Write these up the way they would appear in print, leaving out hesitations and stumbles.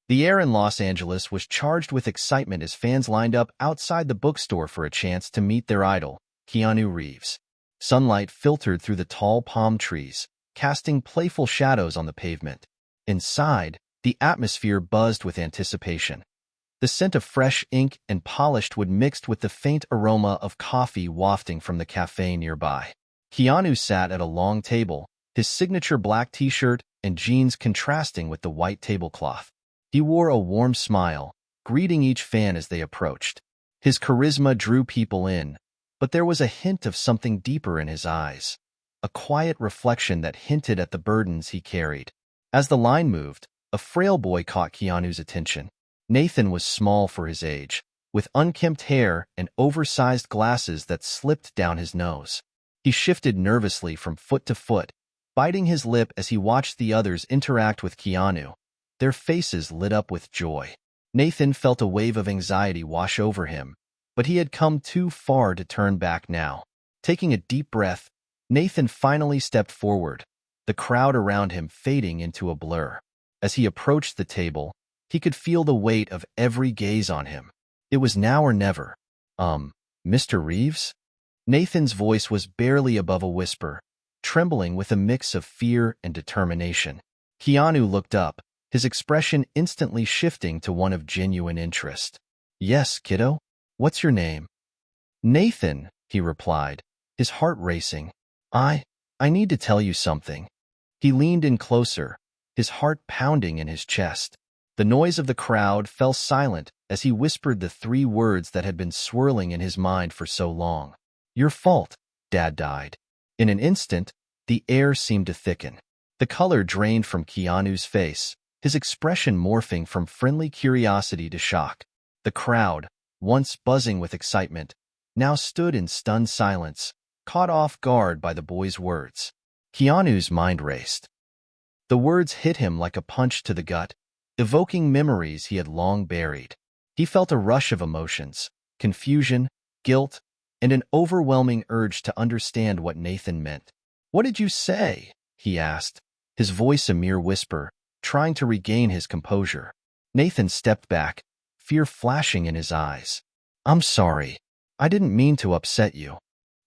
The air in Los Angeles was charged with excitement as fans lined up outside the bookstore for a chance to meet their idol, Keanu Reeves. Sunlight filtered through the tall palm trees, casting playful shadows on the pavement. Inside, the atmosphere buzzed with anticipation. The scent of fresh ink and polished wood mixed with the faint aroma of coffee wafting from the cafe nearby. Keanu sat at a long table, his signature black t-shirt and jeans contrasting with the white tablecloth. He wore a warm smile, greeting each fan as they approached. His charisma drew people in, but there was a hint of something deeper in his eyes, a quiet reflection that hinted at the burdens he carried. As the line moved, a frail boy caught Keanu's attention. Nathan was small for his age, with unkempt hair and oversized glasses that slipped down his nose. He shifted nervously from foot to foot, biting his lip as he watched the others interact with Keanu. Their faces lit up with joy. Nathan felt a wave of anxiety wash over him, but he had come too far to turn back now. Taking a deep breath, Nathan finally stepped forward, the crowd around him fading into a blur. As he approached the table, he could feel the weight of every gaze on him. It was now or never. Mr. Reeves? Nathan's voice was barely above a whisper, trembling with a mix of fear and determination. Keanu looked up, his expression instantly shifting to one of genuine interest. Yes, kiddo? What's your name? Nathan, he replied, his heart racing. I need to tell you something. He leaned in closer, his heart pounding in his chest. The noise of the crowd fell silent as he whispered the three words that had been swirling in his mind for so long. Your fault, Dad died. In an instant, the air seemed to thicken. The color drained from Keanu's face, his expression morphing from friendly curiosity to shock. The crowd, once buzzing with excitement, now stood in stunned silence, caught off guard by the boy's words. Keanu's mind raced. The words hit him like a punch to the gut, evoking memories he had long buried. He felt a rush of emotions, confusion, guilt, and an overwhelming urge to understand what Nathan meant. What did you say? He asked, his voice a mere whisper, trying to regain his composure. Nathan stepped back, fear flashing in his eyes. I'm sorry. I didn't mean to upset you.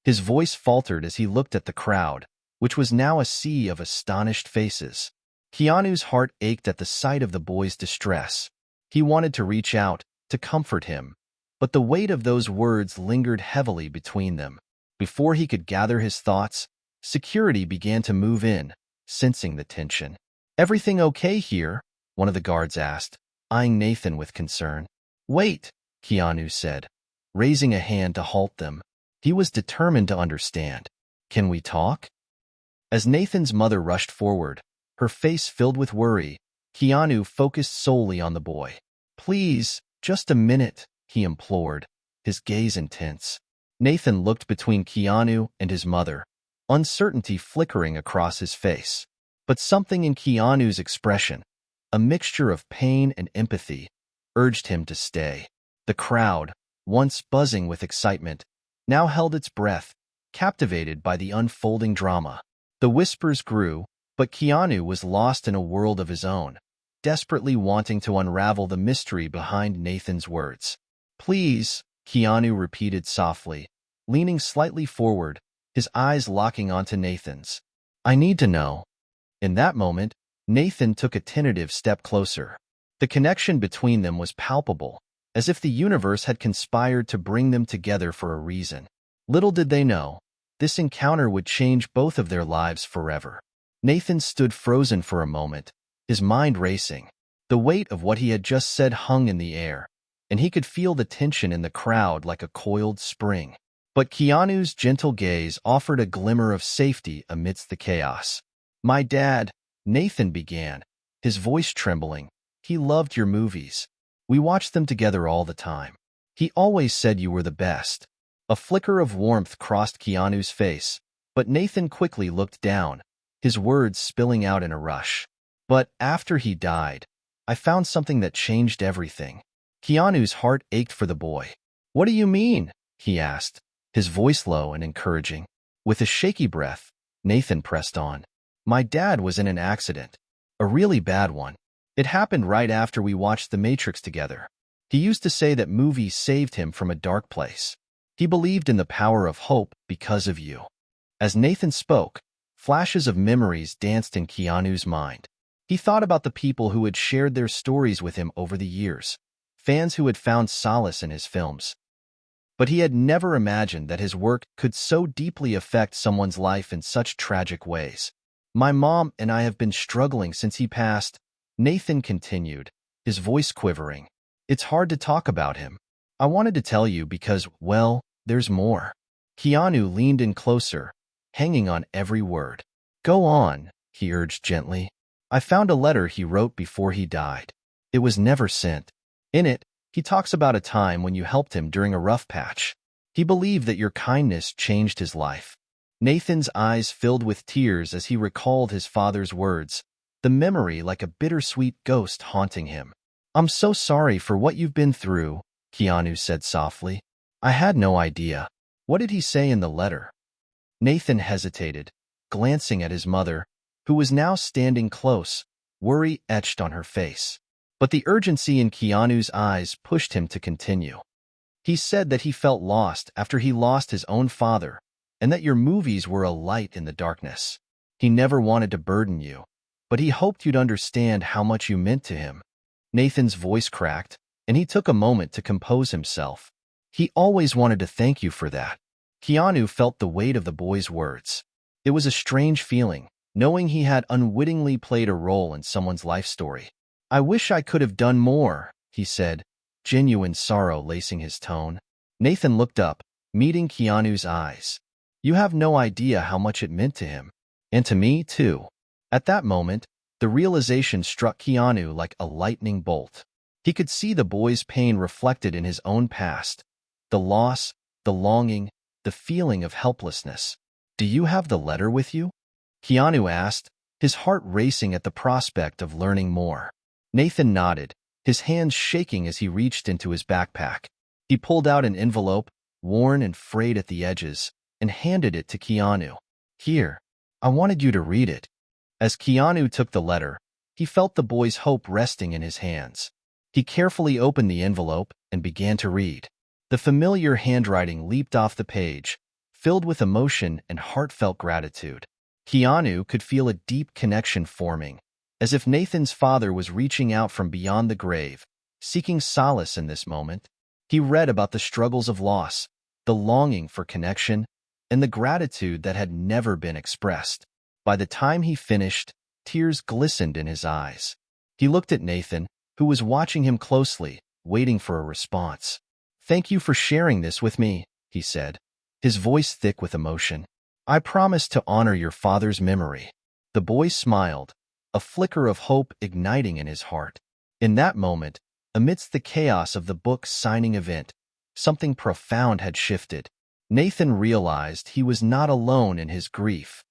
His voice faltered as he looked at the crowd, which was now a sea of astonished faces. Keanu's heart ached at the sight of the boy's distress. He wanted to reach out, to comfort him, but the weight of those words lingered heavily between them. Before he could gather his thoughts, security began to move in, sensing the tension. Everything okay here? One of the guards asked, eyeing Nathan with concern. Wait, Keanu said, raising a hand to halt them. He was determined to understand. Can we talk? As Nathan's mother rushed forward, her face filled with worry, Keanu focused solely on the boy. Please, just a minute, he implored, his gaze intense. Nathan looked between Keanu and his mother, uncertainty flickering across his face. But something in Keanu's expression, a mixture of pain and empathy, urged him to stay. The crowd, once buzzing with excitement, now held its breath, captivated by the unfolding drama. The whispers grew, but Keanu was lost in a world of his own, desperately wanting to unravel the mystery behind Nathan's words. Please, Keanu repeated softly, leaning slightly forward, his eyes locking onto Nathan's. I need to know. In that moment, Nathan took a tentative step closer. The connection between them was palpable, as if the universe had conspired to bring them together for a reason. Little did they know, this encounter would change both of their lives forever. Nathan stood frozen for a moment, his mind racing. The weight of what he had just said hung in the air, and he could feel the tension in the crowd like a coiled spring. But Keanu's gentle gaze offered a glimmer of safety amidst the chaos. My dad, Nathan began, his voice trembling. He loved your movies. We watched them together all the time. He always said you were the best. A flicker of warmth crossed Keanu's face, but Nathan quickly looked down, his words spilling out in a rush. But after he died, I found something that changed everything. Keanu's heart ached for the boy. What do you mean? He asked, his voice low and encouraging. With a shaky breath, Nathan pressed on. My dad was in an accident, a really bad one. It happened right after we watched The Matrix together. He used to say that movies saved him from a dark place. He believed in the power of hope because of you. As Nathan spoke, flashes of memories danced in Keanu's mind. He thought about the people who had shared their stories with him over the years, fans who had found solace in his films. But he had never imagined that his work could so deeply affect someone's life in such tragic ways. My mom and I have been struggling since he passed, Nathan continued, his voice quivering. It's hard to talk about him. I wanted to tell you because, well, there's more. Keanu leaned in closer, hanging on every word. Go on, he urged gently. I found a letter he wrote before he died. It was never sent. In it, he talks about a time when you helped him during a rough patch. He believed that your kindness changed his life. Nathan's eyes filled with tears as he recalled his father's words, the memory like a bittersweet ghost haunting him. I'm so sorry for what you've been through, Keanu said softly. I had no idea. What did he say in the letter? Nathan hesitated, glancing at his mother, who was now standing close, worry etched on her face. But the urgency in Keanu's eyes pushed him to continue. He said that he felt lost after he lost his own father, and that your movies were a light in the darkness. He never wanted to burden you, but he hoped you'd understand how much you meant to him. Nathan's voice cracked, and he took a moment to compose himself. He always wanted to thank you for that. Keanu felt the weight of the boy's words. It was a strange feeling, knowing he had unwittingly played a role in someone's life story. I wish I could have done more, he said, genuine sorrow lacing his tone. Nathan looked up, meeting Keanu's eyes. You have no idea how much it meant to him. And to me, too. At that moment, the realization struck Keanu like a lightning bolt. He could see the boy's pain reflected in his own past. The loss, the longing, the feeling of helplessness. Do you have the letter with you? Keanu asked, his heart racing at the prospect of learning more. Nathan nodded, his hands shaking as he reached into his backpack. He pulled out an envelope, worn and frayed at the edges, and handed it to Keanu. Here, I wanted you to read it. As Keanu took the letter, he felt the boy's hope resting in his hands. He carefully opened the envelope and began to read. The familiar handwriting leaped off the page, filled with emotion and heartfelt gratitude. Keanu could feel a deep connection forming, as if Nathan's father was reaching out from beyond the grave, seeking solace in this moment. He read about the struggles of loss, the longing for connection, and the gratitude that had never been expressed. By the time he finished, tears glistened in his eyes. He looked at Nathan, who was watching him closely, waiting for a response. Thank you for sharing this with me, he said, his voice thick with emotion. I promise to honor your father's memory. The boy smiled, a flicker of hope igniting in his heart. In that moment, amidst the chaos of the book signing event, something profound had shifted. Nathan realized he was not alone in his grief.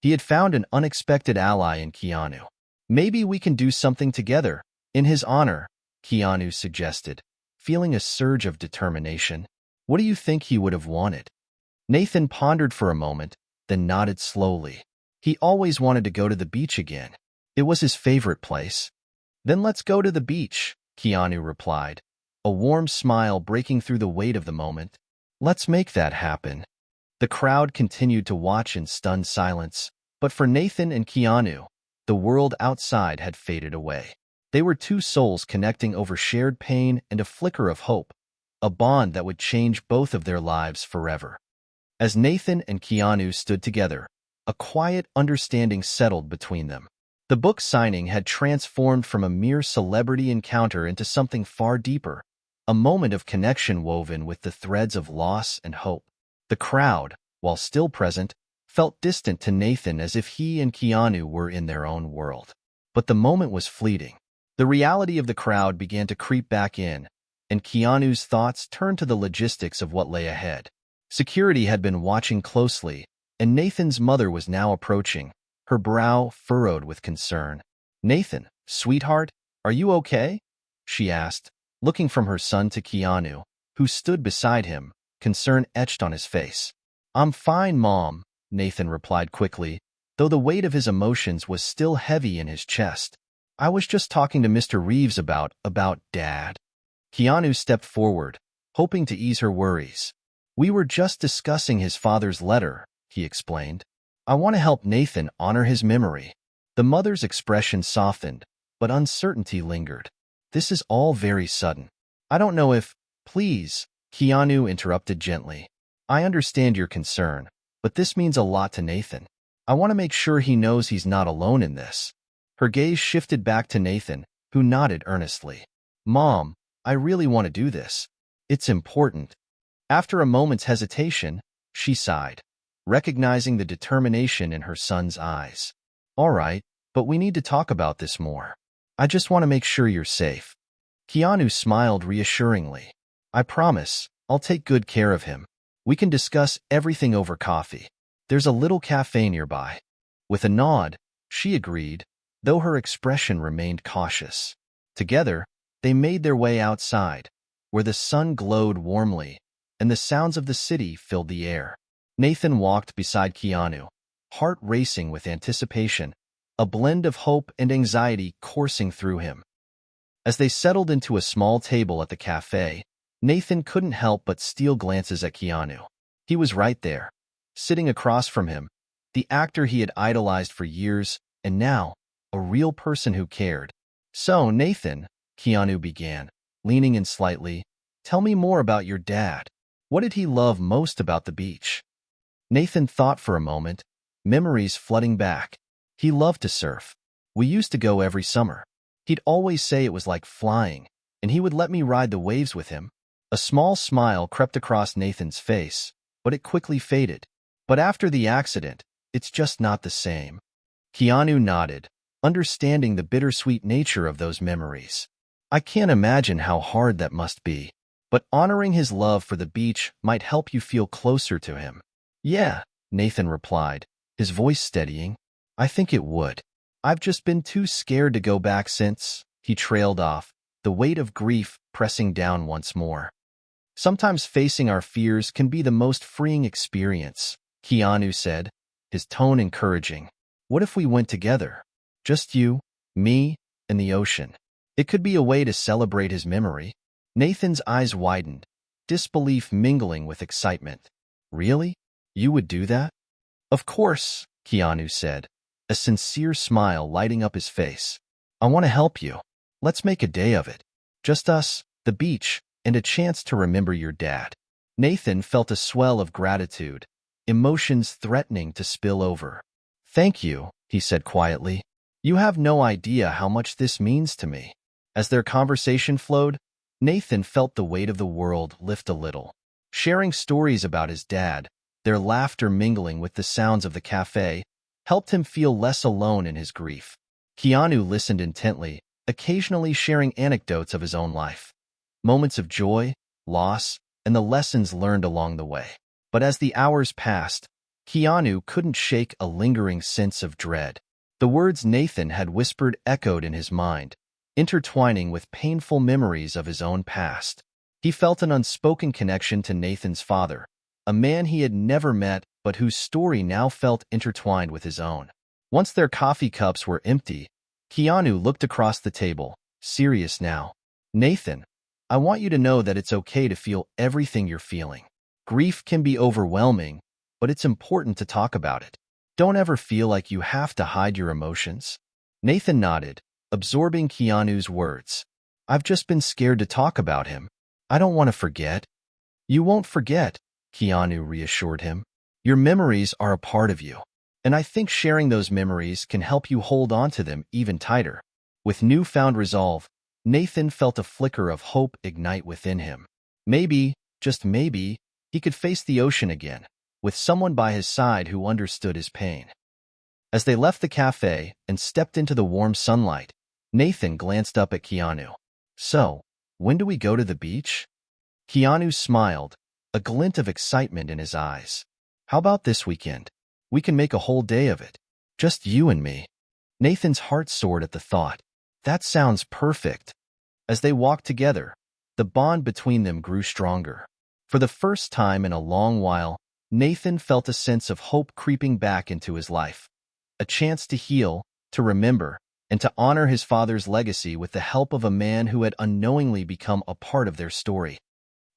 He had found an unexpected ally in Keanu. Maybe we can do something together. In his honor, Keanu suggested, feeling a surge of determination. What do you think he would have wanted? Nathan pondered for a moment, then nodded slowly. He always wanted to go to the beach again. It was his favorite place. Then let's go to the beach, Keanu replied, a warm smile breaking through the weight of the moment. Let's make that happen. The crowd continued to watch in stunned silence, but for Nathan and Keanu, the world outside had faded away. They were two souls connecting over shared pain and a flicker of hope, a bond that would change both of their lives forever. As Nathan and Keanu stood together, a quiet understanding settled between them. The book signing had transformed from a mere celebrity encounter into something far deeper, a moment of connection woven with the threads of loss and hope. The crowd, while still present, felt distant to Nathan as if he and Keanu were in their own world. But the moment was fleeting. The reality of the crowd began to creep back in, and Keanu's thoughts turned to the logistics of what lay ahead. Security had been watching closely, and Nathan's mother was now approaching, her brow furrowed with concern. Nathan, sweetheart, are you okay? She asked, looking from her son to Keanu, who stood beside him, concern etched on his face. I'm fine, Mom, Nathan replied quickly, though the weight of his emotions was still heavy in his chest. I was just talking to Mr. Reeves about Dad. Keanu stepped forward, hoping to ease her worries. We were just discussing his father's letter, he explained. I want to help Nathan honor his memory. The mother's expression softened, but uncertainty lingered. This is all very sudden. I don't know if— Please, Keanu interrupted gently. I understand your concern, but this means a lot to Nathan. I want to make sure he knows he's not alone in this. Her gaze shifted back to Nathan, who nodded earnestly. Mom, I really want to do this. It's important. After a moment's hesitation, she sighed, recognizing the determination in her son's eyes. All right, but we need to talk about this more. I just want to make sure you're safe. Keanu smiled reassuringly. I promise, I'll take good care of him. We can discuss everything over coffee. There's a little cafe nearby. With a nod, she agreed, though her expression remained cautious. Together, they made their way outside, where the sun glowed warmly, and the sounds of the city filled the air. Nathan walked beside Keanu, heart racing with anticipation, a blend of hope and anxiety coursing through him. As they settled into a small table at the cafe, Nathan couldn't help but steal glances at Keanu. He was right there, sitting across from him, the actor he had idolized for years, and now, a real person who cared. So, Nathan, Keanu began, leaning in slightly, tell me more about your dad. What did he love most about the beach? Nathan thought for a moment, memories flooding back. He loved to surf. We used to go every summer. He'd always say it was like flying, and he would let me ride the waves with him. A small smile crept across Nathan's face, but it quickly faded. But after the accident, it's just not the same. Keanu nodded, understanding the bittersweet nature of those memories. I can't imagine how hard that must be, but honoring his love for the beach might help you feel closer to him. Yeah, Nathan replied, his voice steadying. I think it would. I've just been too scared to go back since, he trailed off, the weight of grief pressing down once more. Sometimes facing our fears can be the most freeing experience, Keanu said, his tone encouraging. What if we went together? Just you, me, and the ocean. It could be a way to celebrate his memory. Nathan's eyes widened, disbelief mingling with excitement. Really? You would do that? Of course, Keanu said, a sincere smile lighting up his face. I want to help you. Let's make a day of it. Just us, the beach, and a chance to remember your dad. Nathan felt a swell of gratitude, emotions threatening to spill over. Thank you, he said quietly. You have no idea how much this means to me. As their conversation flowed, Nathan felt the weight of the world lift a little. Sharing stories about his dad, their laughter mingling with the sounds of the cafe, helped him feel less alone in his grief. Keanu listened intently, occasionally sharing anecdotes of his own life, moments of joy, loss, and the lessons learned along the way. But as the hours passed, Keanu couldn't shake a lingering sense of dread. The words Nathan had whispered echoed in his mind, intertwining with painful memories of his own past. He felt an unspoken connection to Nathan's father, a man he had never met but whose story now felt intertwined with his own. Once their coffee cups were empty, Keanu looked across the table, serious now. Nathan, I want you to know that it's okay to feel everything you're feeling. Grief can be overwhelming, but it's important to talk about it. Don't ever feel like you have to hide your emotions. Nathan nodded, absorbing Keanu's words. I've just been scared to talk about him. I don't want to forget. You won't forget, Keanu reassured him. Your memories are a part of you, and I think sharing those memories can help you hold on to them even tighter. With newfound resolve, Nathan felt a flicker of hope ignite within him. Maybe, just maybe, he could face the ocean again, with someone by his side who understood his pain. As they left the cafe and stepped into the warm sunlight, Nathan glanced up at Keanu. So, when do we go to the beach? Keanu smiled, a glint of excitement in his eyes. How about this weekend? We can make a whole day of it. Just you and me. Nathan's heart soared at the thought. That sounds perfect. As they walked together, the bond between them grew stronger. For the first time in a long while, Nathan felt a sense of hope creeping back into his life. A chance to heal, to remember, and to honor his father's legacy with the help of a man who had unknowingly become a part of their story.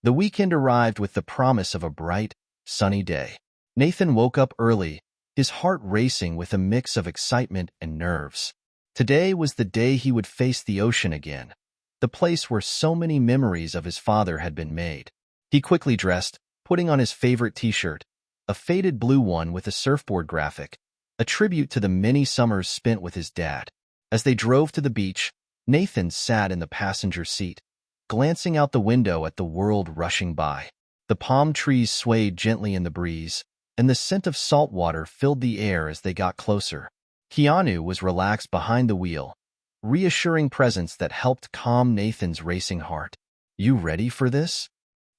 The weekend arrived with the promise of a bright, sunny day. Nathan woke up early, his heart racing with a mix of excitement and nerves. Today was the day he would face the ocean again, the place where so many memories of his father had been made. He quickly dressed, putting on his favorite t-shirt, a faded blue one with a surfboard graphic, a tribute to the many summers spent with his dad. As they drove to the beach, Nathan sat in the passenger seat, glancing out the window at the world rushing by. The palm trees swayed gently in the breeze, and the scent of salt water filled the air as they got closer. Keanu was relaxed behind the wheel, reassuring presence that helped calm Nathan's racing heart. "You ready for this?"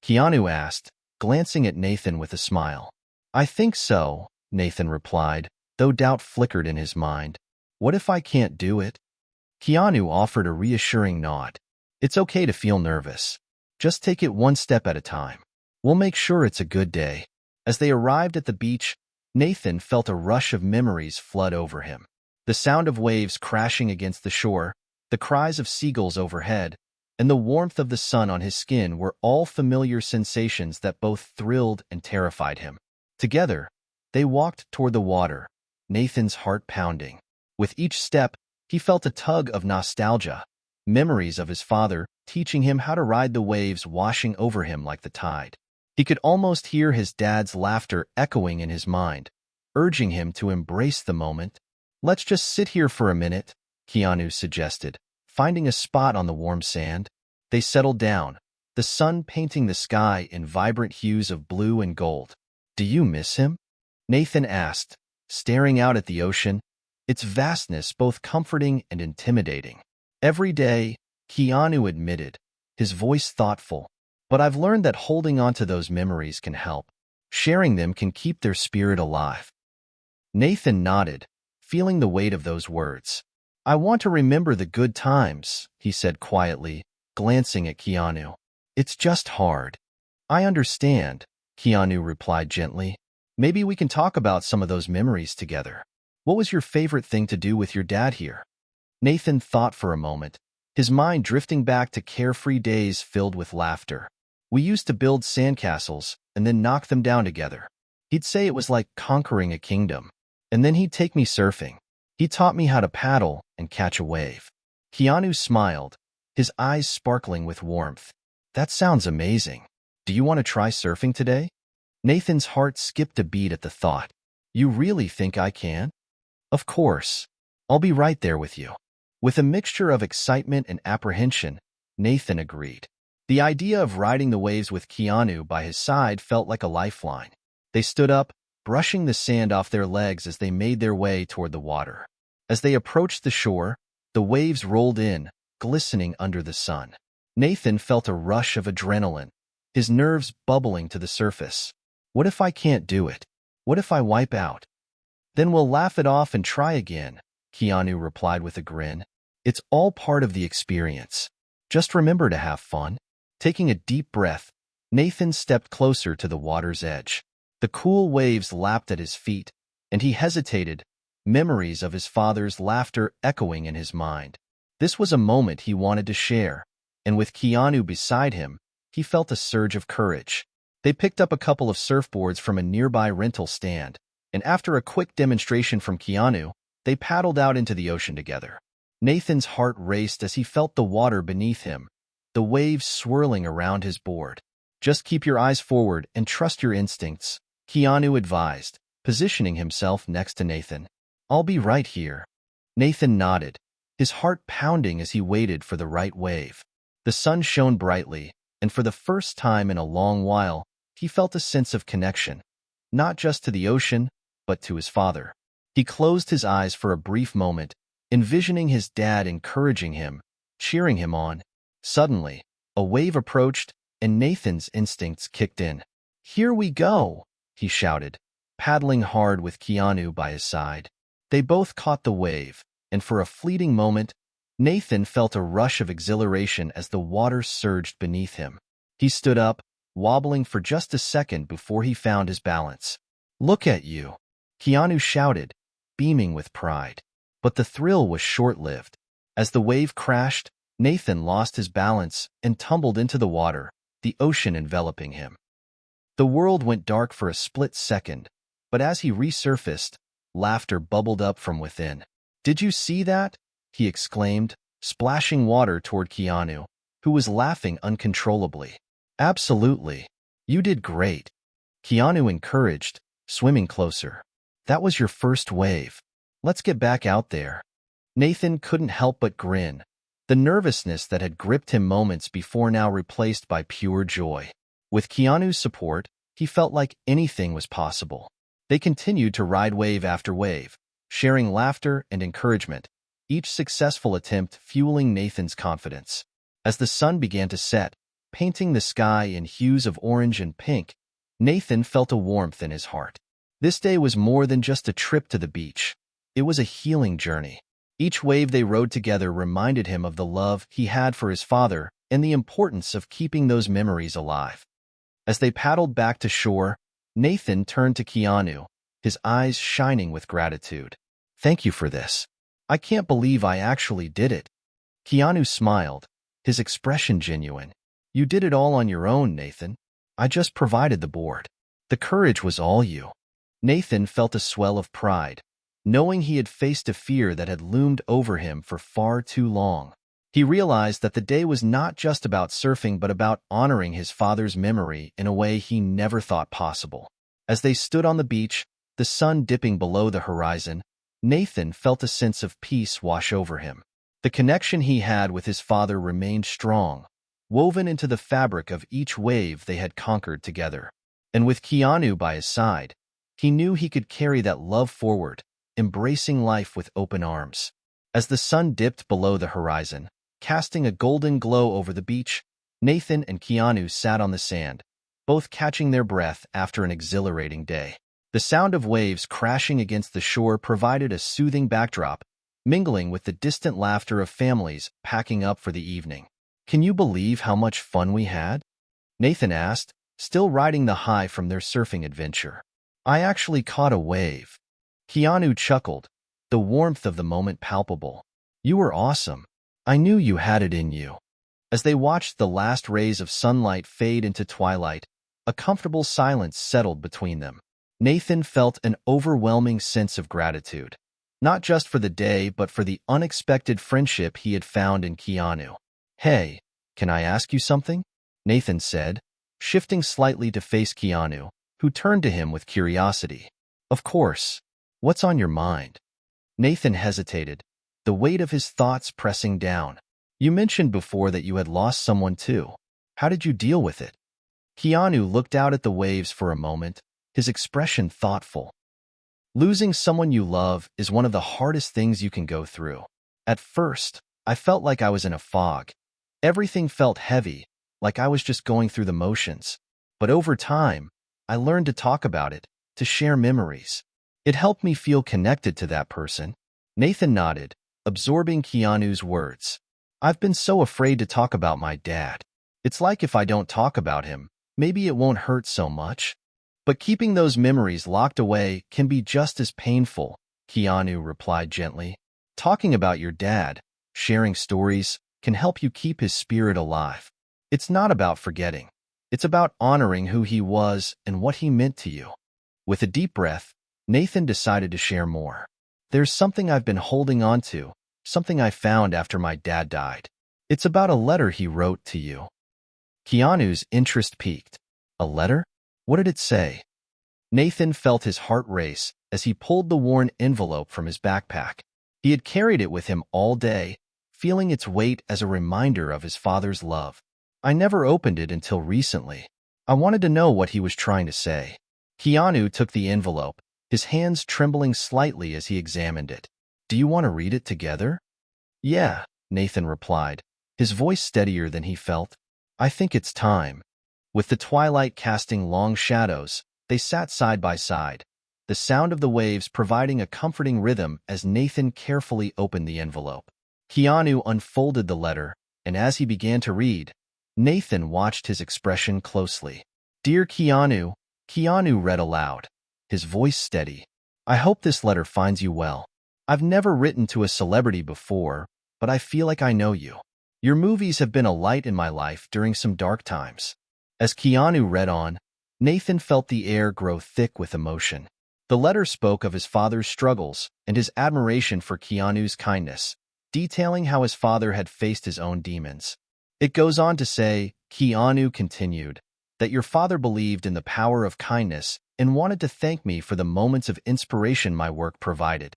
Keanu asked, glancing at Nathan with a smile. "I think so," Nathan replied, though doubt flickered in his mind. "What if I can't do it?" Keanu offered a reassuring nod. "It's okay to feel nervous. Just take it one step at a time. We'll make sure it's a good day." As they arrived at the beach, Nathan felt a rush of memories flood over him. The sound of waves crashing against the shore, the cries of seagulls overhead, and the warmth of the sun on his skin were all familiar sensations that both thrilled and terrified him. Together, they walked toward the water, Nathan's heart pounding. With each step, he felt a tug of nostalgia, memories of his father teaching him how to ride the waves washing over him like the tide. He could almost hear his dad's laughter echoing in his mind, urging him to embrace the moment. "Let's just sit here for a minute," Keanu suggested, finding a spot on the warm sand. They settled down, the sun painting the sky in vibrant hues of blue and gold. "Do you miss him?" Nathan asked, staring out at the ocean, its vastness both comforting and intimidating. "Every day," Keanu admitted, his voice thoughtful, "but I've learned that holding on to those memories can help. Sharing them can keep their spirit alive." Nathan nodded, feeling the weight of those words. "I want to remember the good times," he said quietly, glancing at Keanu. "It's just hard." "I understand," Keanu replied gently. "Maybe we can talk about some of those memories together. What was your favorite thing to do with your dad here?" Nathan thought for a moment, his mind drifting back to carefree days filled with laughter. "We used to build sandcastles and then knock them down together. He'd say it was like conquering a kingdom. And then he'd take me surfing. He taught me how to paddle and catch a wave." Keanu smiled, his eyes sparkling with warmth. "That sounds amazing. Do you want to try surfing today?" Nathan's heart skipped a beat at the thought. "You really think I can?" "Of course. I'll be right there with you." With a mixture of excitement and apprehension, Nathan agreed. The idea of riding the waves with Keanu by his side felt like a lifeline. They stood up, brushing the sand off their legs as they made their way toward the water. As they approached the shore, the waves rolled in, glistening under the sun. Nathan felt a rush of adrenaline, his nerves bubbling to the surface. "What if I can't do it? What if I wipe out?" "Then we'll laugh it off and try again," Keanu replied with a grin. "It's all part of the experience. Just remember to have fun." Taking a deep breath, Nathan stepped closer to the water's edge. The cool waves lapped at his feet, and he hesitated, memories of his father's laughter echoing in his mind. This was a moment he wanted to share, and with Keanu beside him, he felt a surge of courage. They picked up a couple of surfboards from a nearby rental stand, and after a quick demonstration from Keanu, they paddled out into the ocean together. Nathan's heart raced as he felt the water beneath him, the waves swirling around his board. "Just keep your eyes forward and trust your instincts," Keanu advised, positioning himself next to Nathan. "I'll be right here." Nathan nodded, his heart pounding as he waited for the right wave. The sun shone brightly, and for the first time in a long while, he felt a sense of connection, not just to the ocean, but to his father. He closed his eyes for a brief moment, envisioning his dad encouraging him, cheering him on. Suddenly, a wave approached, and Nathan's instincts kicked in. "Here we go," he shouted, paddling hard with Keanu by his side. They both caught the wave, and for a fleeting moment, Nathan felt a rush of exhilaration as the water surged beneath him. He stood up, wobbling for just a second before he found his balance. "Look at you," Keanu shouted, beaming with pride. But the thrill was short-lived. As the wave crashed, Nathan lost his balance and tumbled into the water, the ocean enveloping him. The world went dark for a split second, but as he resurfaced, laughter bubbled up from within. "Did you see that?" he exclaimed, splashing water toward Keanu, who was laughing uncontrollably. "Absolutely. You did great," Keanu encouraged, swimming closer. "That was your first wave. Let's get back out there." Nathan couldn't help but grin, the nervousness that had gripped him moments before now replaced by pure joy. With Keanu's support, he felt like anything was possible. They continued to ride wave after wave, sharing laughter and encouragement, each successful attempt fueling Nathan's confidence. As the sun began to set, painting the sky in hues of orange and pink, Nathan felt a warmth in his heart. This day was more than just a trip to the beach. It was a healing journey. Each wave they rode together reminded him of the love he had for his father and the importance of keeping those memories alive. As they paddled back to shore, Nathan turned to Keanu, his eyes shining with gratitude. "Thank you for this. I can't believe I actually did it." Keanu smiled, his expression genuine. "You did it all on your own, Nathan. I just provided the board. The courage was all you." Nathan felt a swell of pride, knowing he had faced a fear that had loomed over him for far too long. He realized that the day was not just about surfing but about honoring his father's memory in a way he never thought possible. As they stood on the beach, the sun dipping below the horizon, Nathan felt a sense of peace wash over him. The connection he had with his father remained strong, woven into the fabric of each wave they had conquered together. And with Keanu by his side, he knew he could carry that love forward, embracing life with open arms. As the sun dipped below the horizon, casting a golden glow over the beach, Nathan and Keanu sat on the sand, both catching their breath after an exhilarating day. The sound of waves crashing against the shore provided a soothing backdrop, mingling with the distant laughter of families packing up for the evening. "Can you believe how much fun we had?" Nathan asked, still riding the high from their surfing adventure. "I actually caught a wave." Keanu chuckled, the warmth of the moment palpable. "You were awesome. I knew you had it in you." As they watched the last rays of sunlight fade into twilight, a comfortable silence settled between them. Nathan felt an overwhelming sense of gratitude, not just for the day but for the unexpected friendship he had found in Keanu. "Hey, can I ask you something?" Nathan said, shifting slightly to face Keanu, who turned to him with curiosity. "Of course. What's on your mind?" Nathan hesitated, the weight of his thoughts pressing down. "You mentioned before that you had lost someone too. How did you deal with it?" Keanu looked out at the waves for a moment, his expression thoughtful. "Losing someone you love is one of the hardest things you can go through. At first, I felt like I was in a fog. Everything felt heavy, like I was just going through the motions. But over time, I learned to talk about it, to share memories. It helped me feel connected to that person." Nathan nodded, absorbing Keanu's words. "I've been so afraid to talk about my dad. It's like if I don't talk about him, maybe it won't hurt so much. But keeping those memories locked away can be just as painful," Keanu replied gently. "Talking about your dad, sharing stories, can help you keep his spirit alive. It's not about forgetting. It's about honoring who he was and what he meant to you." With a deep breath, Nathan decided to share more. "There's something I've been holding on to, something I found after my dad died. It's about a letter he wrote to you." Keanu's interest peaked. "A letter? What did it say?" Nathan felt his heart race as he pulled the worn envelope from his backpack. He had carried it with him all day, feeling its weight as a reminder of his father's love. "I never opened it until recently. I wanted to know what he was trying to say." Keanu took the envelope, his hands trembling slightly as he examined it. "Do you want to read it together?" "Yeah," Nathan replied, his voice steadier than he felt. "I think it's time." With the twilight casting long shadows, they sat side by side, the sound of the waves providing a comforting rhythm as Nathan carefully opened the envelope. Keanu unfolded the letter, and as he began to read, Nathan watched his expression closely. "Dear Keanu," Keanu read aloud, his voice steady. "I hope this letter finds you well. I've never written to a celebrity before, but I feel like I know you. Your movies have been a light in my life during some dark times." As Keanu read on, Nathan felt the air grow thick with emotion. The letter spoke of his father's struggles and his admiration for Keanu's kindness, detailing how his father had faced his own demons. It goes on to say, Keanu continued, that your father believed in the power of kindness and wanted to thank me for the moments of inspiration my work provided.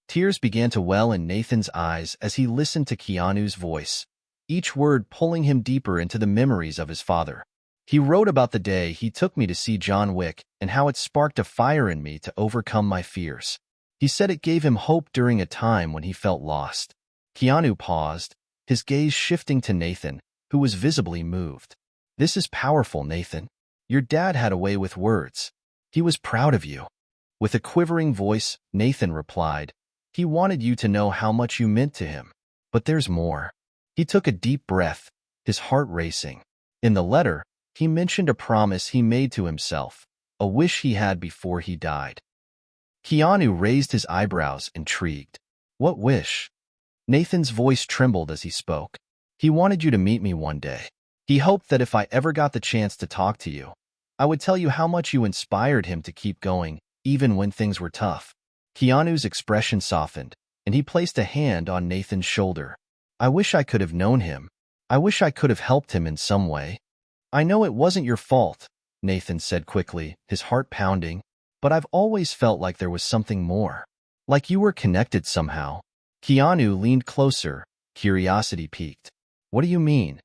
Tears began to well in Nathan's eyes as he listened to Keanu's voice, each word pulling him deeper into the memories of his father. He wrote about the day he took me to see John Wick and how it sparked a fire in me to overcome my fears. He said it gave him hope during a time when he felt lost. Keanu paused, his gaze shifting to Nathan, who was visibly moved. "This is powerful, Nathan. Your dad had a way with words. He was proud of you." With a quivering voice, Nathan replied, "He wanted you to know how much you meant to him. But there's more." He took a deep breath, his heart racing. In the letter, he mentioned a promise he made to himself, a wish he had before he died. Keanu raised his eyebrows, intrigued. "What wish?" Nathan's voice trembled as he spoke. "He wanted you to meet me one day. He hoped that if I ever got the chance to talk to you, I would tell you how much you inspired him to keep going, even when things were tough." Keanu's expression softened, and he placed a hand on Nathan's shoulder. "I wish I could have known him. I wish I could have helped him in some way." "I know it wasn't your fault," Nathan said quickly, his heart pounding, "but I've always felt like there was something more. Like you were connected somehow." Keanu leaned closer, curiosity piqued. "What do you mean?"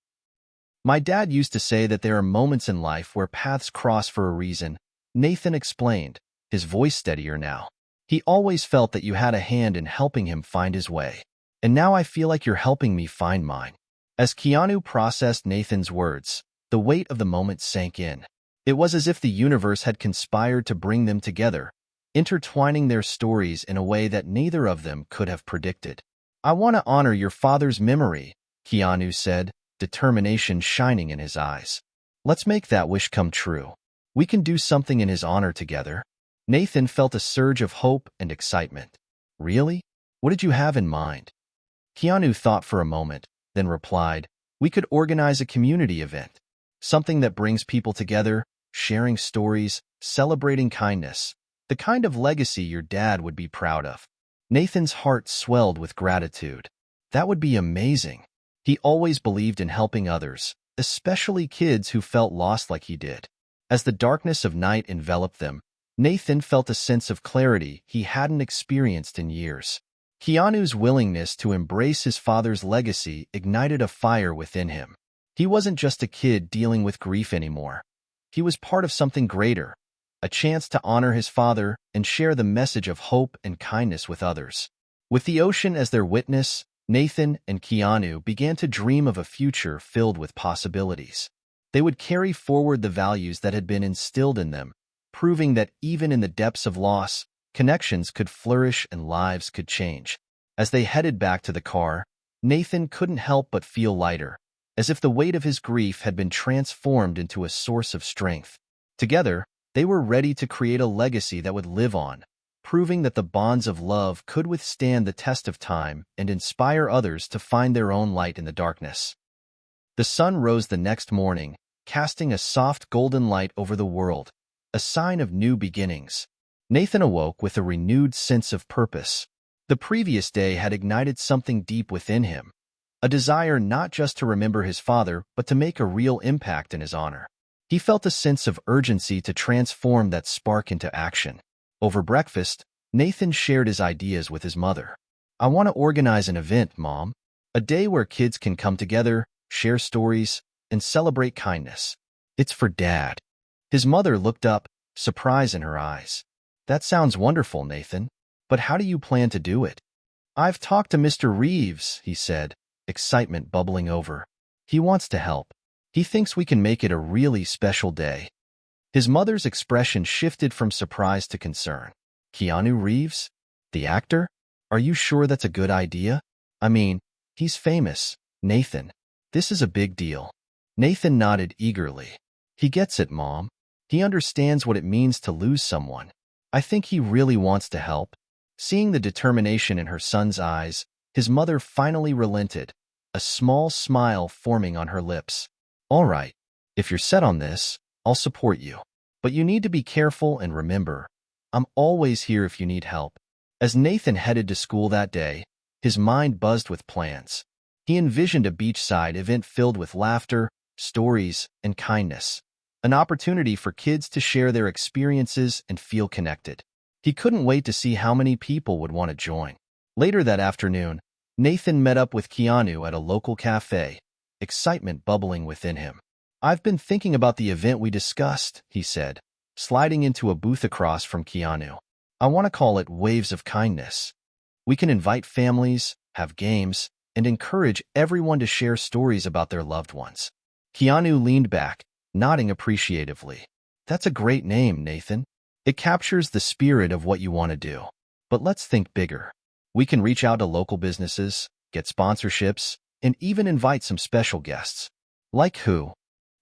"My dad used to say that there are moments in life where paths cross for a reason," Nathan explained, his voice steadier now. "He always felt that you had a hand in helping him find his way. And now I feel like you're helping me find mine." As Keanu processed Nathan's words, the weight of the moment sank in. It was as if the universe had conspired to bring them together, intertwining their stories in a way that neither of them could have predicted. "I want to honor your father's memory," Keanu said, determination shining in his eyes. "Let's make that wish come true. We can do something in his honor together." Nathan felt a surge of hope and excitement. "Really? What did you have in mind?" Keanu thought for a moment, then replied, "We could organize a community event. Something that brings people together, sharing stories, celebrating kindness. The kind of legacy your dad would be proud of." Nathan's heart swelled with gratitude. That would be amazing. He always believed in helping others, especially kids who felt lost like he did. As the darkness of night enveloped them, Nathan felt a sense of clarity he hadn't experienced in years. Keanu's willingness to embrace his father's legacy ignited a fire within him. He wasn't just a kid dealing with grief anymore. He was part of something greater, a chance to honor his father and share the message of hope and kindness with others. With the ocean as their witness, Nathan and Keanu began to dream of a future filled with possibilities. They would carry forward the values that had been instilled in them, proving that even in the depths of loss, connections could flourish and lives could change. As they headed back to the car, Nathan couldn't help but feel lighter, as if the weight of his grief had been transformed into a source of strength. Together, they were ready to create a legacy that would live on, proving that the bonds of love could withstand the test of time and inspire others to find their own light in the darkness. The sun rose the next morning, casting a soft golden light over the world, a sign of new beginnings. Nathan awoke with a renewed sense of purpose. The previous day had ignited something deep within him, a desire not just to remember his father, but to make a real impact in his honor. He felt a sense of urgency to transform that spark into action. Over breakfast, Nathan shared his ideas with his mother. "I want to organize an event, Mom. A day where kids can come together, share stories, and celebrate kindness. It's for Dad." His mother looked up, surprise in her eyes. "That sounds wonderful, Nathan. But how do you plan to do it?" "I've talked to Mr. Reeves," he said, excitement bubbling over. "He wants to help. He thinks we can make it a really special day." His mother's expression shifted from surprise to concern. "Keanu Reeves? The actor? Are you sure that's a good idea? I mean, he's famous, Nathan. This is a big deal." Nathan nodded eagerly. "He gets it, Mom. He understands what it means to lose someone. I think he really wants to help." Seeing the determination in her son's eyes, his mother finally relented, a small smile forming on her lips. All right, if you're set on this, I'll support you. But you need to be careful and remember, I'm always here if you need help. As Nathan headed to school that day, his mind buzzed with plans. He envisioned a beachside event filled with laughter, stories, and kindness. An opportunity for kids to share their experiences and feel connected. He couldn't wait to see how many people would want to join. Later that afternoon, Nathan met up with Keanu at a local cafe, excitement bubbling within him. I've been thinking about the event we discussed, he said, sliding into a booth across from Keanu. I want to call it Waves of Kindness. We can invite families, have games, and encourage everyone to share stories about their loved ones. Keanu leaned back, nodding appreciatively. That's a great name, Nathan. It captures the spirit of what you want to do. But let's think bigger. We can reach out to local businesses, get sponsorships, and even invite some special guests. Like who?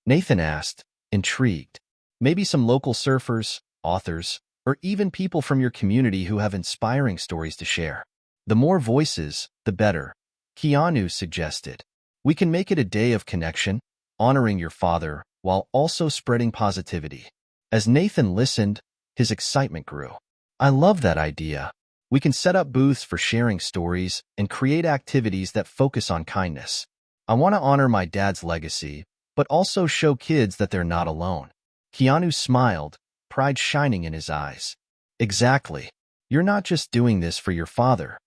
Nathan asked, intrigued. Maybe some local surfers, authors, or even people from your community who have inspiring stories to share. The more voices, the better, Keanu suggested. We can make it a day of connection, honoring your father, while also spreading positivity. As Nathan listened, his excitement grew. I love that idea. We can set up booths for sharing stories and create activities that focus on kindness. I want to honor my dad's legacy, but also show kids that they're not alone. Keanu smiled, pride shining in his eyes. Exactly. You're not just doing this for your father.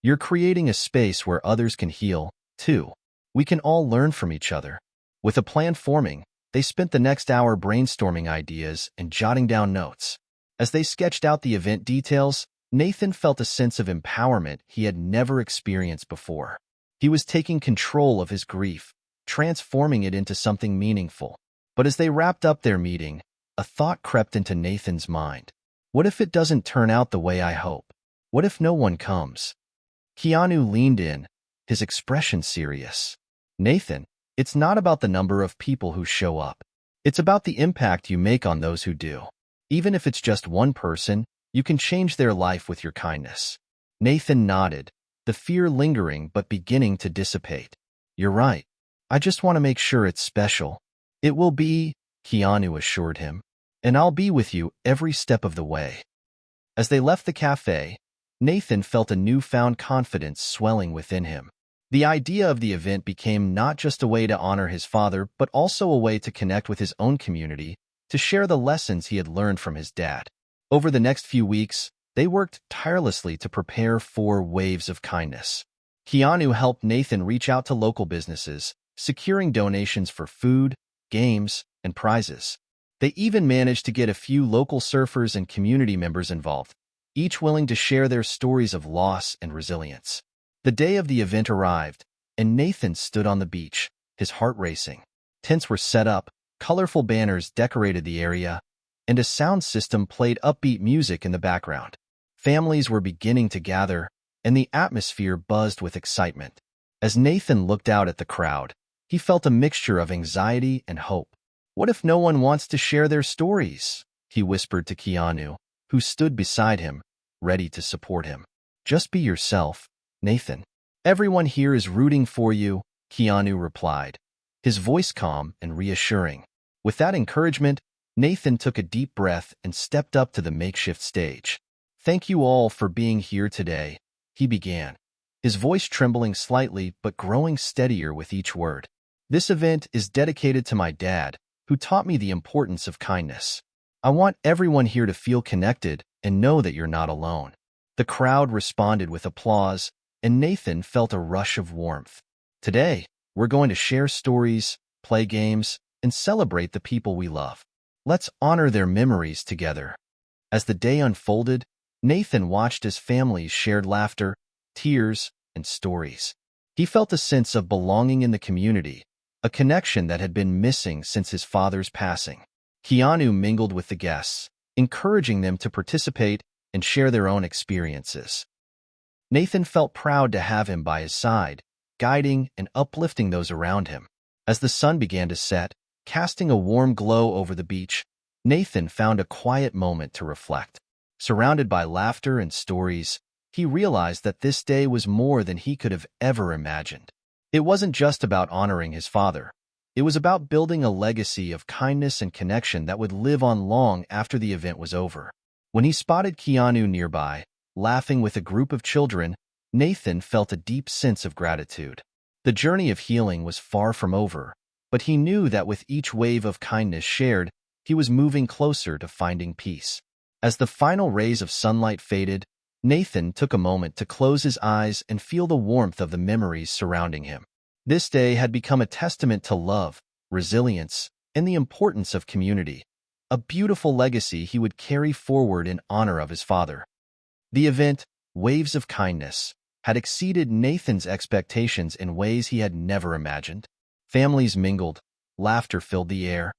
You're creating a space where others can heal, too. We can all learn from each other. With a plan forming, they spent the next hour brainstorming ideas and jotting down notes. As they sketched out the event details, Nathan felt a sense of empowerment he had never experienced before. He was taking control of his grief, transforming it into something meaningful. But as they wrapped up their meeting, a thought crept into Nathan's mind. What if it doesn't turn out the way I hope? What if no one comes? Keanu leaned in, his expression serious. Nathan, it's not about the number of people who show up. It's about the impact you make on those who do. Even if it's just one person, you can change their life with your kindness. Nathan nodded, the fear lingering but beginning to dissipate. You're right. I just want to make sure it's special. It will be, Keanu assured him, and I'll be with you every step of the way. As they left the cafe, Nathan felt a newfound confidence swelling within him. The idea of the event became not just a way to honor his father, but also a way to connect with his own community, to share the lessons he had learned from his dad. Over the next few weeks, they worked tirelessly to prepare for Waves of Kindness. Keanu helped Nathan reach out to local businesses, securing donations for food, games, and prizes. They even managed to get a few local surfers and community members involved, each willing to share their stories of loss and resilience. The day of the event arrived, and Nathan stood on the beach, his heart racing. Tents were set up, colorful banners decorated the area, and a sound system played upbeat music in the background. Families were beginning to gather, and the atmosphere buzzed with excitement. As Nathan looked out at the crowd, he felt a mixture of anxiety and hope. What if no one wants to share their stories? He whispered to Keanu, who stood beside him, ready to support him. Just be yourself, Nathan. Everyone here is rooting for you, Keanu replied, his voice calm and reassuring. With that encouragement, Nathan took a deep breath and stepped up to the makeshift stage. Thank you all for being here today, he began, his voice trembling slightly but growing steadier with each word. This event is dedicated to my dad, who taught me the importance of kindness. I want everyone here to feel connected and know that you're not alone. The crowd responded with applause, and Nathan felt a rush of warmth. Today, we're going to share stories, play games, and celebrate the people we love. Let's honor their memories together. As the day unfolded, Nathan watched as families shared laughter, tears, and stories. He felt a sense of belonging in the community, a connection that had been missing since his father's passing. Keanu mingled with the guests, encouraging them to participate and share their own experiences. Nathan felt proud to have him by his side, guiding and uplifting those around him. As the sun began to set, casting a warm glow over the beach, Nathan found a quiet moment to reflect. Surrounded by laughter and stories, he realized that this day was more than he could have ever imagined. It wasn't just about honoring his father. It was about building a legacy of kindness and connection that would live on long after the event was over. When he spotted Keanu nearby, laughing with a group of children, Nathan felt a deep sense of gratitude. The journey of healing was far from over, but he knew that with each wave of kindness shared, he was moving closer to finding peace. As the final rays of sunlight faded, Nathan took a moment to close his eyes and feel the warmth of the memories surrounding him. This day had become a testament to love, resilience, and the importance of community, a beautiful legacy he would carry forward in honor of his father. The event, Waves of Kindness, had exceeded Nathan's expectations in ways he had never imagined. Families mingled, laughter filled the air,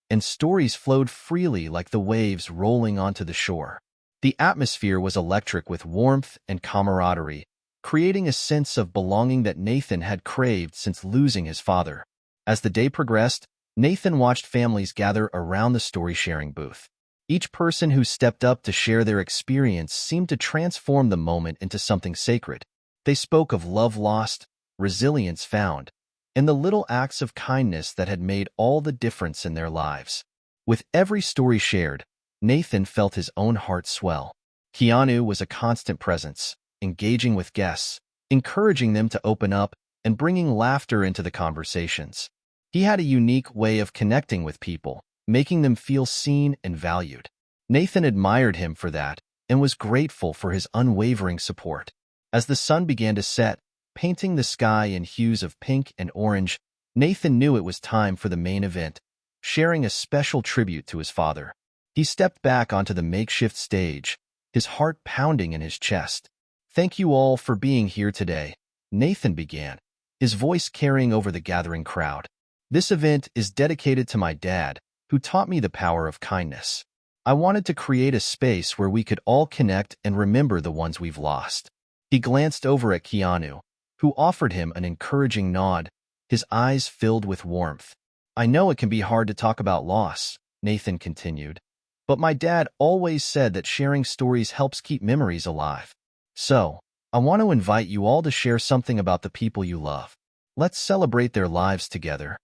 and stories flowed freely like the waves rolling onto the shore. The atmosphere was electric with warmth and camaraderie, creating a sense of belonging that Nathan had craved since losing his father. As the day progressed, Nathan watched families gather around the story-sharing booth. Each person who stepped up to share their experience seemed to transform the moment into something sacred. They spoke of love lost, resilience found, and the little acts of kindness that had made all the difference in their lives. With every story shared, Nathan felt his own heart swell. Keanu was a constant presence, engaging with guests, encouraging them to open up, and bringing laughter into the conversations. He had a unique way of connecting with people, making them feel seen and valued. Nathan admired him for that and was grateful for his unwavering support. As the sun began to set, painting the sky in hues of pink and orange, Nathan knew it was time for the main event, sharing a special tribute to his father. He stepped back onto the makeshift stage, his heart pounding in his chest. "Thank you all for being here today," Nathan began, his voice carrying over the gathering crowd. "This event is dedicated to my dad, who taught me the power of kindness. I wanted to create a space where we could all connect and remember the ones we've lost." He glanced over at Keanu, who offered him an encouraging nod, his eyes filled with warmth. "I know it can be hard to talk about loss," Nathan continued, "but my dad always said that sharing stories helps keep memories alive. So, I want to invite you all to share something about the people you love. Let's celebrate their lives together."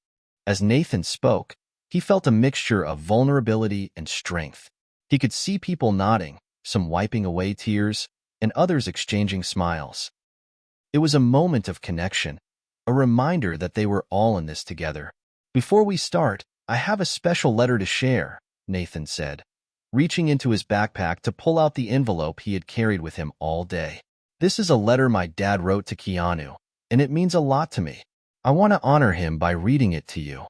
As Nathan spoke, he felt a mixture of vulnerability and strength. He could see people nodding, some wiping away tears, and others exchanging smiles. It was a moment of connection, a reminder that they were all in this together. "Before we start, I have a special letter to share," Nathan said, reaching into his backpack to pull out the envelope he had carried with him all day. "This is a letter my dad wrote to Keanu, and it means a lot to me. I want to honor him by reading it to you."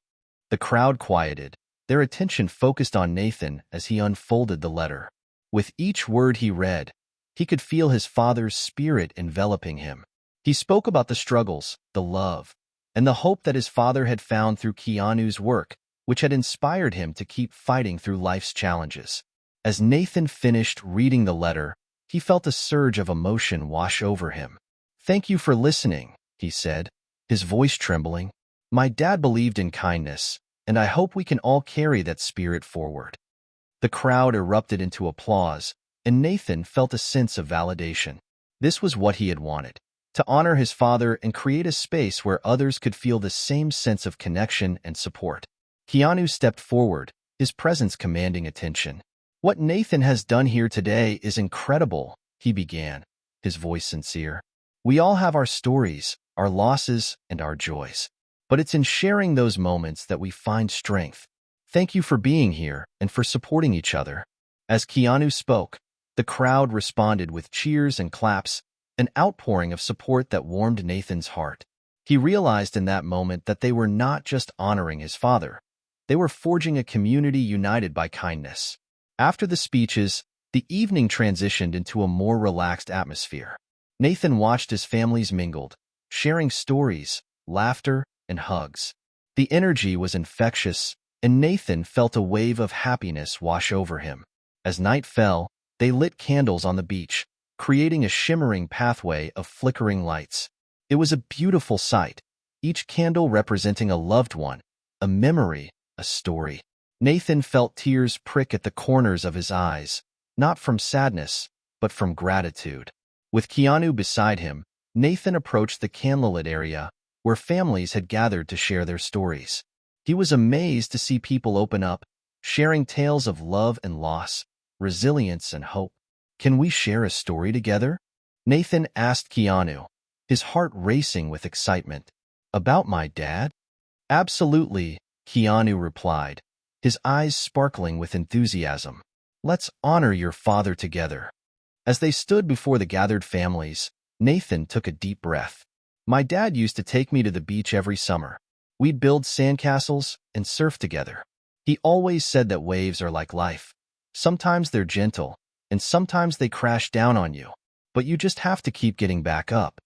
The crowd quieted, their attention focused on Nathan as he unfolded the letter. With each word he read, he could feel his father's spirit enveloping him. He spoke about the struggles, the love, and the hope that his father had found through Keanu's work, which had inspired him to keep fighting through life's challenges. As Nathan finished reading the letter, he felt a surge of emotion wash over him. "Thank you for listening," he said, his voice trembling. "My dad believed in kindness, and I hope we can all carry that spirit forward." The crowd erupted into applause, and Nathan felt a sense of validation. This was what he had wanted, to honor his father and create a space where others could feel the same sense of connection and support. Keanu stepped forward, his presence commanding attention. "What Nathan has done here today is incredible," he began, his voice sincere. "We all have our stories, our losses, and our joys. But it's in sharing those moments that we find strength. Thank you for being here and for supporting each other." As Keanu spoke, the crowd responded with cheers and claps, an outpouring of support that warmed Nathan's heart. He realized in that moment that they were not just honoring his father. They were forging a community united by kindness. After the speeches, the evening transitioned into a more relaxed atmosphere. Nathan watched as families mingled, sharing stories, laughter, and hugs. The energy was infectious, and Nathan felt a wave of happiness wash over him. As night fell, they lit candles on the beach, creating a shimmering pathway of flickering lights. It was a beautiful sight, each candle representing a loved one, a memory, a story. Nathan felt tears prick at the corners of his eyes, not from sadness, but from gratitude. With Keanu beside him, Nathan approached the candlelit area where families had gathered to share their stories. He was amazed to see people open up, sharing tales of love and loss, resilience and hope. "Can we share a story together?" Nathan asked Keanu, his heart racing with excitement. "About my dad?" "Absolutely," Keanu replied, his eyes sparkling with enthusiasm. "Let's honor your father together." As they stood before the gathered families, Nathan took a deep breath. "My dad used to take me to the beach every summer. We'd build sandcastles and surf together. He always said that waves are like life. Sometimes they're gentle, and sometimes they crash down on you, but you just have to keep getting back up."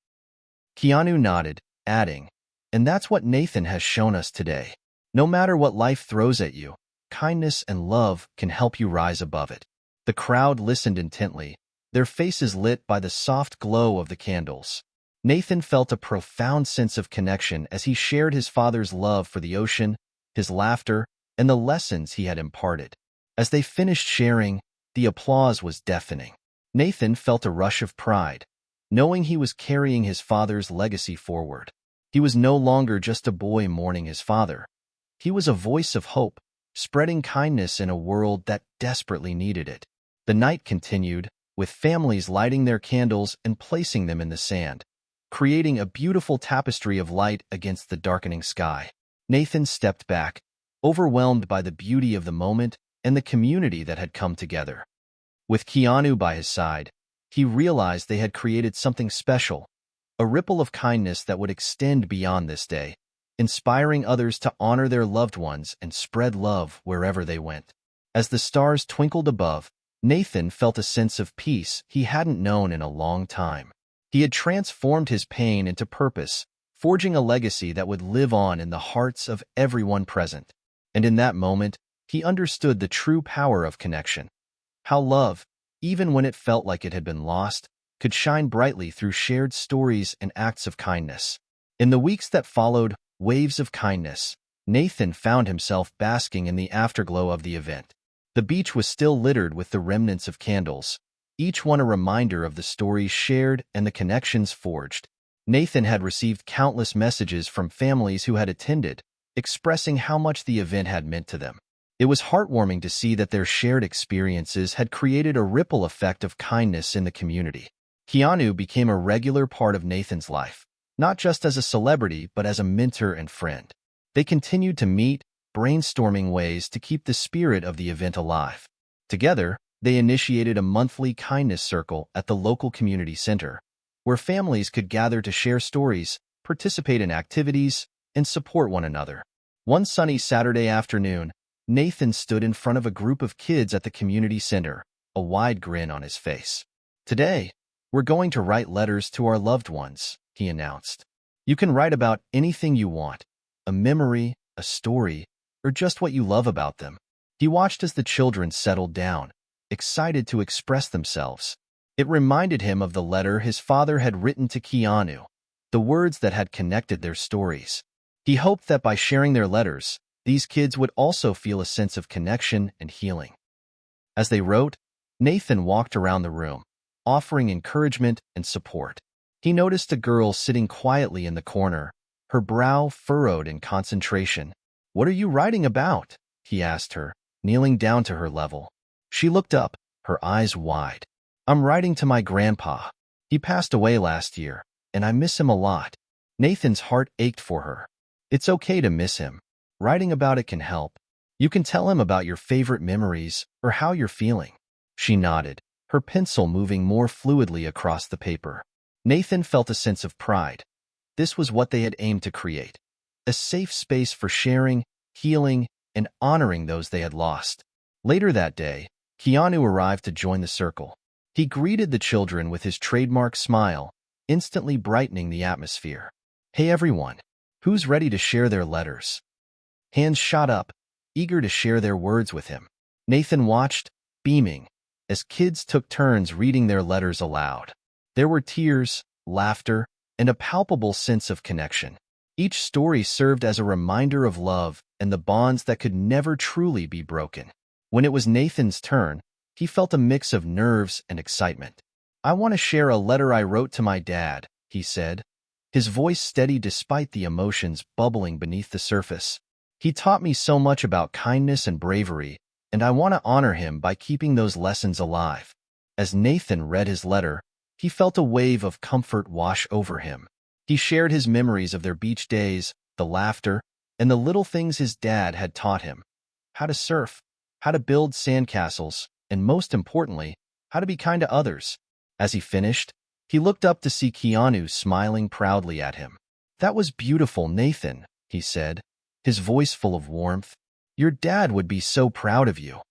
Keanu nodded, adding, "And that's what Nathan has shown us today. No matter what life throws at you, kindness and love can help you rise above it." The crowd listened intently, their faces lit by the soft glow of the candles. Nathan felt a profound sense of connection as he shared his father's love for the ocean, his laughter, and the lessons he had imparted. As they finished sharing, the applause was deafening. Nathan felt a rush of pride, knowing he was carrying his father's legacy forward. He was no longer just a boy mourning his father. He was a voice of hope, spreading kindness in a world that desperately needed it. The night continued, with families lighting their candles and placing them in the sand, creating a beautiful tapestry of light against the darkening sky. Nathan stepped back, overwhelmed by the beauty of the moment and the community that had come together. With Keanu by his side, he realized they had created something special, a ripple of kindness that would extend beyond this day, inspiring others to honor their loved ones and spread love wherever they went. As the stars twinkled above, Nathan felt a sense of peace he hadn't known in a long time. He had transformed his pain into purpose, forging a legacy that would live on in the hearts of everyone present. And in that moment, he understood the true power of connection. How love, even when it felt like it had been lost, could shine brightly through shared stories and acts of kindness. In the weeks that followed, Waves of Kindness, Nathan found himself basking in the afterglow of the event. The beach was still littered with the remnants of candles, each one a reminder of the stories shared and the connections forged. Nathan had received countless messages from families who had attended, expressing how much the event had meant to them. It was heartwarming to see that their shared experiences had created a ripple effect of kindness in the community. Keanu became a regular part of Nathan's life, not just as a celebrity but as a mentor and friend. They continued to meet, brainstorming ways to keep the spirit of the event alive. Together, they initiated a monthly kindness circle at the local community center, where families could gather to share stories, participate in activities, and support one another. One sunny Saturday afternoon, Nathan stood in front of a group of kids at the community center, a wide grin on his face. "Today, we're going to write letters to our loved ones," he announced. "You can write about anything you want, a memory, a story, or just what you love about them." He watched as the children settled down, excited to express themselves. It reminded him of the letter his father had written to Keanu, the words that had connected their stories. He hoped that by sharing their letters, these kids would also feel a sense of connection and healing. As they wrote, Nathan walked around the room, offering encouragement and support. He noticed a girl sitting quietly in the corner, her brow furrowed in concentration. "What are you writing about?" he asked her, kneeling down to her level. She looked up, her eyes wide. "I'm writing to my grandpa. He passed away last year, and I miss him a lot." Nathan's heart ached for her. It's okay to miss him. Writing about it can help. You can tell him about your favorite memories or how you're feeling. She nodded, her pencil moving more fluidly across the paper. Nathan felt a sense of pride. This was what they had aimed to create, a safe space for sharing, healing, and honoring those they had lost. Later that day, Keanu arrived to join the circle. He greeted the children with his trademark smile, instantly brightening the atmosphere. "Hey everyone, who's ready to share their letters?" Hands shot up, eager to share their words with him. Nathan watched, beaming, as kids took turns reading their letters aloud. There were tears, laughter, and a palpable sense of connection. Each story served as a reminder of love and the bonds that could never truly be broken. When it was Nathan's turn, He felt a mix of nerves and excitement. "I want to share a letter I wrote to my dad," he said, his voice steady despite the emotions bubbling beneath the surface. "He taught me so much about kindness and bravery, and I want to honor him by keeping those lessons alive." As Nathan read his letter, he felt a wave of comfort wash over him. He shared his memories of their beach days, the laughter, and the little things his dad had taught him: how to surf, how to build sandcastles, and most importantly, how to be kind to others. As he finished, he looked up to see Keanu smiling proudly at him. "That was beautiful, Nathan," he said, his voice full of warmth. "Your dad would be so proud of you."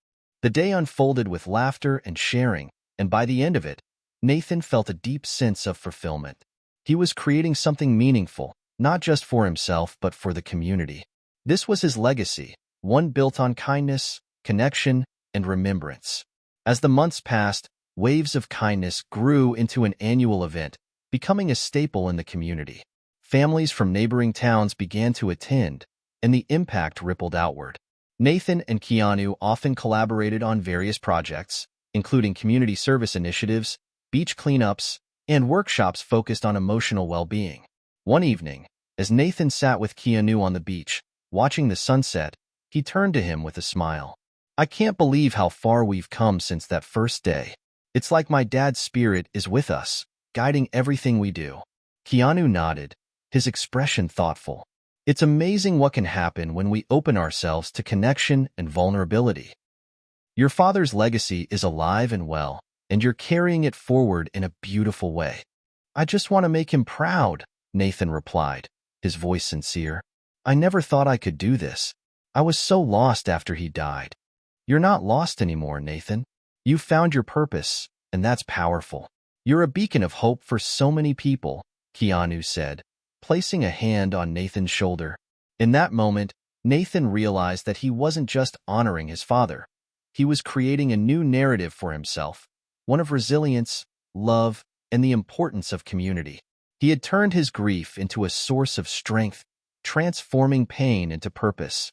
The day unfolded with laughter and sharing, and by the end of it, Nathan felt a deep sense of fulfillment. He was creating something meaningful, not just for himself but for the community. This was his legacy, one built on kindness, connection, and remembrance. As the months passed, Waves of Kindness grew into an annual event, becoming a staple in the community. Families from neighboring towns began to attend, and the impact rippled outward. Nathan and Keanu often collaborated on various projects, including community service initiatives, beach cleanups, and workshops focused on emotional well-being. One evening, as Nathan sat with Keanu on the beach, watching the sunset, he turned to him with a smile. "I can't believe how far we've come since that first day. It's like my dad's spirit is with us, guiding everything we do." Keanu nodded, his expression thoughtful. "It's amazing what can happen when we open ourselves to connection and vulnerability. Your father's legacy is alive and well, and you're carrying it forward in a beautiful way." "I just want to make him proud," Nathan replied, his voice sincere. "I never thought I could do this. I was so lost after he died." "You're not lost anymore, Nathan. You've found your purpose, and that's powerful. You're a beacon of hope for so many people," Keanu said, placing a hand on Nathan's shoulder. In that moment, Nathan realized that he wasn't just honoring his father. He was creating a new narrative for himself, one of resilience, love, and the importance of community. He had turned his grief into a source of strength, transforming pain into purpose.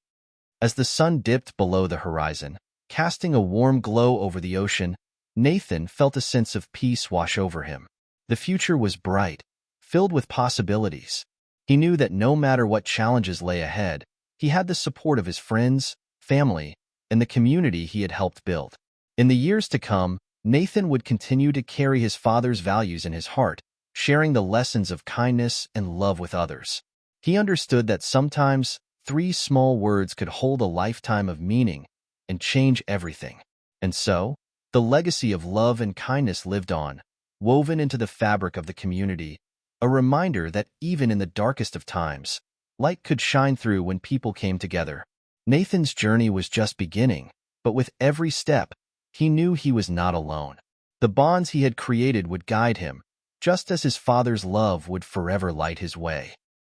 As the sun dipped below the horizon, casting a warm glow over the ocean, Nathan felt a sense of peace wash over him. The future was bright, filled with possibilities. He knew that no matter what challenges lay ahead, he had the support of his friends, family, and the community he had helped build. In the years to come, Nathan would continue to carry his father's values in his heart, sharing the lessons of kindness and love with others. He understood that sometimes 3 small words could hold a lifetime of meaning and change everything. And so, the legacy of love and kindness lived on, woven into the fabric of the community, a reminder that even in the darkest of times, light could shine through when people came together. Nathan's journey was just beginning, but with every step, he knew he was not alone. The bonds he had created would guide him, just as his father's love would forever light his way.